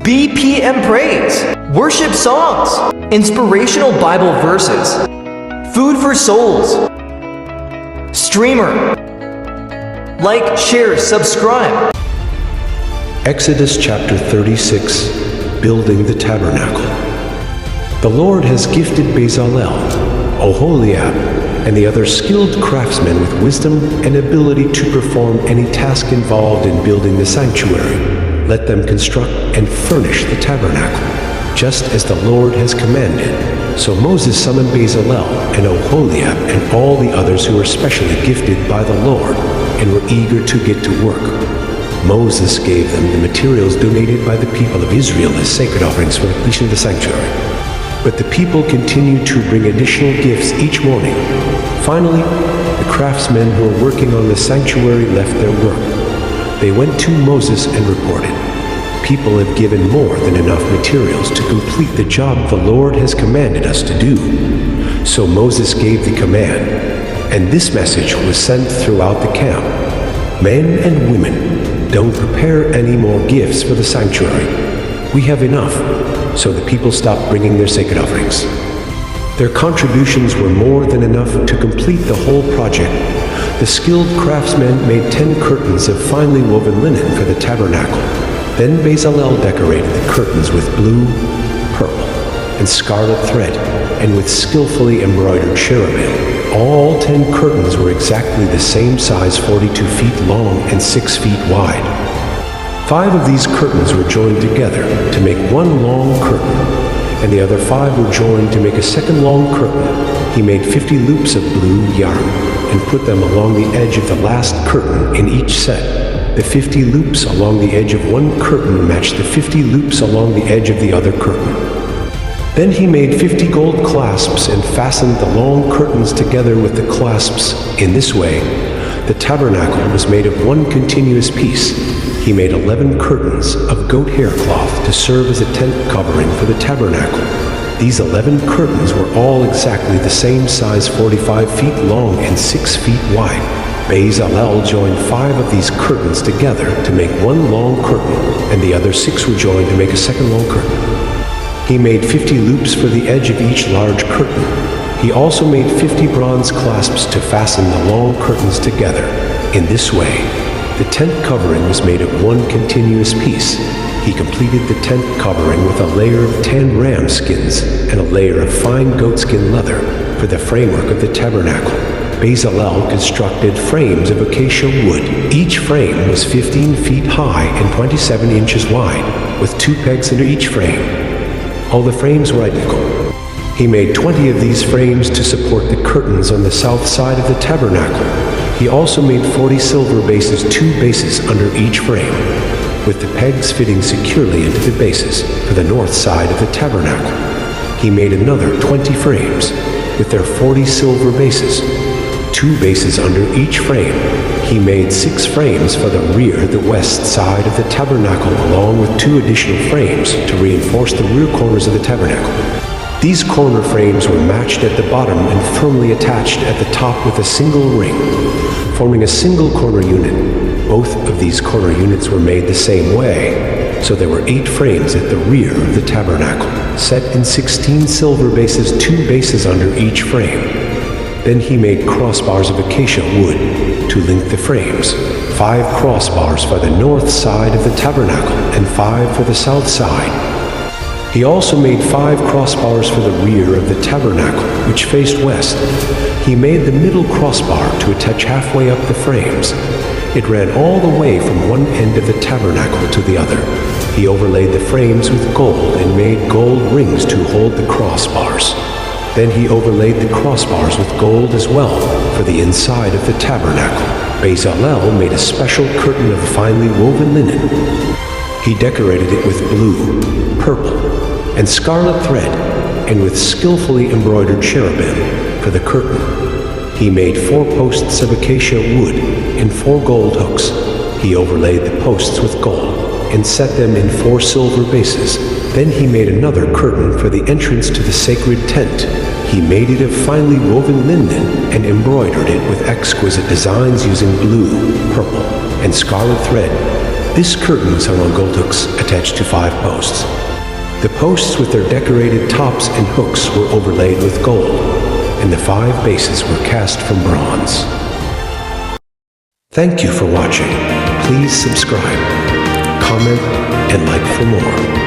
BPM praise, worship songs, inspirational Bible verses, food for souls, streamer. Like, share, subscribe. Exodus chapter 36, Building the Tabernacle. The Lord has gifted Bezalel, Oholiab, and the other skilled craftsmen with wisdom and ability to perform any task involved in building the sanctuary. Let them construct and furnish the tabernacle, just as the Lord has commanded. So Moses summoned Bezalel and Oholiab and all the others who were specially gifted by the Lord and were eager to get to work. Moses gave them the materials donated by the people of Israel as sacred offerings for the completion of the sanctuary. But the people continued to bring additional gifts each morning. Finally, the craftsmen who were working on the sanctuary left their work. They went to Moses and reported, "People have given more than enough materials to complete the job the Lord has commanded us to do." So Moses gave the command, and this message was sent throughout the camp. "Men and women, don't prepare any more gifts for the sanctuary. We have enough." So the people stopped bringing their sacred offerings. Their contributions were more than enough to complete the whole project. The skilled craftsmen made 10 curtains of finely woven linen for the tabernacle. Then Bezalel decorated the curtains with blue, purple, and scarlet thread, and with skillfully embroidered cherubim. All 10 curtains were exactly the same size, 42 feet long and 6 feet wide. 5 of these curtains were joined together to make one long curtain, and the other 5 were joined to make a second long curtain. He made 50 loops of blue yarn and put them along the edge of the last curtain in each set. The 50 loops along the edge of one curtain matched the 50 loops along the edge of the other curtain. Then he made 50 gold clasps and fastened the long curtains together with the clasps. In this way, the tabernacle was made of one continuous piece. He made 11 curtains of goat hair cloth to serve as a tent covering for the tabernacle. These 11 curtains were all exactly the same size, 45 feet long and 6 feet wide. Bezalel joined 5 of these curtains together to make one long curtain, and the other 6 were joined to make a second long curtain. He made 50 loops for the edge of each large curtain. He also made 50 bronze clasps to fasten the long curtains together. In this way, the tent covering was made of one continuous piece. He completed the tent covering with a layer of tanned ram skins and a layer of fine goatskin leather for the framework of the tabernacle. Bezalel constructed frames of acacia wood. Each frame was 15 feet high and 27 inches wide, with 2 pegs under each frame. All the frames were identical. He made 20 of these frames to support the curtains on the south side of the tabernacle. He also made 40 silver bases, 2 bases under each frame, with the pegs fitting securely into the bases for the north side of the tabernacle. He made another 20 frames with their 40 silver bases, 2 bases under each frame. He made 6 frames for the rear, the west side of the tabernacle, along with 2 additional frames to reinforce the rear corners of the tabernacle. These corner frames were matched at the bottom and firmly attached at the top with a single ring, forming a single corner unit. Both of these corner units were made the same way, so there were 8 frames at the rear of the tabernacle, set in 16 silver bases, 2 bases under each frame. Then he made crossbars of acacia wood to link the frames, 5 crossbars for the north side of the tabernacle and 5 for the south side. He also made 5 crossbars for the rear of the tabernacle, which faced west. He made the middle crossbar to attach halfway up the frames. It ran all the way from one end of the tabernacle to the other. He overlaid the frames with gold and made gold rings to hold the crossbars. Then he overlaid the crossbars with gold as well for the inside of the tabernacle. Bezalel made a special curtain of finely woven linen. He decorated it with blue, purple, and scarlet thread, and with skillfully embroidered cherubim for the curtain. He made 4 posts of acacia wood and 4 gold hooks. He overlaid the posts with gold and set them in 4 silver bases. Then he made another curtain for the entrance to the sacred tent. He made it of finely woven linen and embroidered it with exquisite designs using blue, purple, and scarlet thread. This curtain was hung on gold hooks attached to 5 posts. The posts with their decorated tops and hooks were overlaid with gold, and the 5 bases were cast from bronze. Thank you for watching. Please subscribe, comment, and like for more.